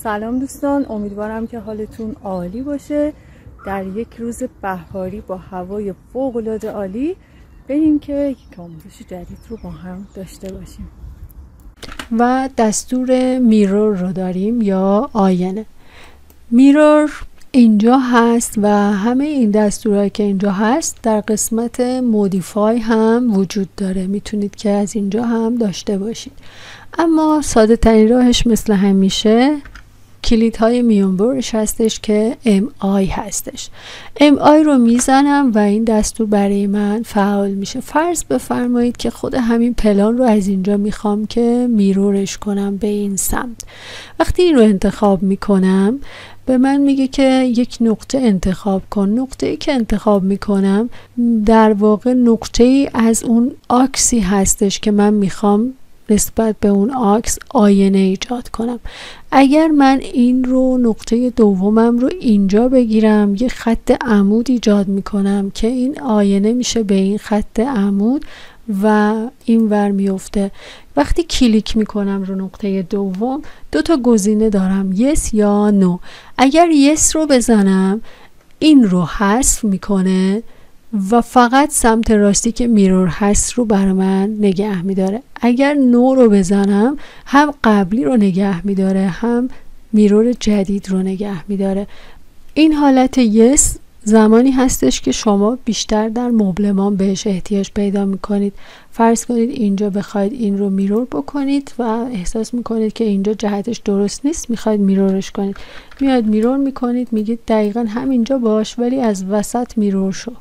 سلام دوستان، امیدوارم که حالتون عالی باشه. در یک روز بهاری با هوای فوق‌العاده عالی بریم که یک آموزش جدید رو با هم داشته باشیم و دستور میرور رو داریم یا آینه. میرور اینجا هست و همه این دستورهایی که اینجا هست در قسمت مودیفای هم وجود داره، میتونید که از اینجا هم داشته باشید. اما ساده ترین راهش مثل همیشه کلیدهای میانبرش هستش که MI هستش. MI رو میزنم و این دستور برای من فعال میشه. فرض بفرمایید که خود همین پلان رو از اینجا میخوام که میرورش کنم به این سمت. وقتی این رو انتخاب میکنم به من میگه که یک نقطه انتخاب کن. نقطه‌ای که انتخاب میکنم در واقع نقطه‌ای از اون آکسی هستش که من میخوام نسبت به اون آکس آینه ایجاد کنم. اگر من این رو نقطه دومم رو اینجا بگیرم یه خط عمود ایجاد میکنم که این آینه میشه به این خط عمود و این ور میفته. وقتی کلیک میکنم رو نقطه دوم دو تا گزینه دارم، یس یا نو. اگر یس رو بزنم این رو حذف میکنه و فقط سمت راستی که میرور هست رو برای من نگه میداره. اگر نو رو بزنم هم قبلی رو نگه میداره هم میرور جدید رو نگه میداره. این حالت یس زمانی هستش که شما بیشتر در مبلمان بهش احتیاج پیدا میکنید. فرض کنید اینجا بخواید این رو میرور بکنید و احساس میکنید که اینجا جهتش درست نیست، میخواید میرورش کنید، میاد میرور میکنید، میگید دقیقا همینجا باش ولی از وسط میرور شو.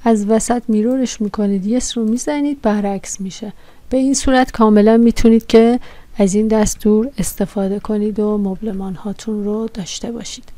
از وسط میرورش میکنید، یس رو میزنید، برعکس میشه. به این صورت کاملا میتونید که از این دستور استفاده کنید و مبلمان هاتون رو داشته باشید.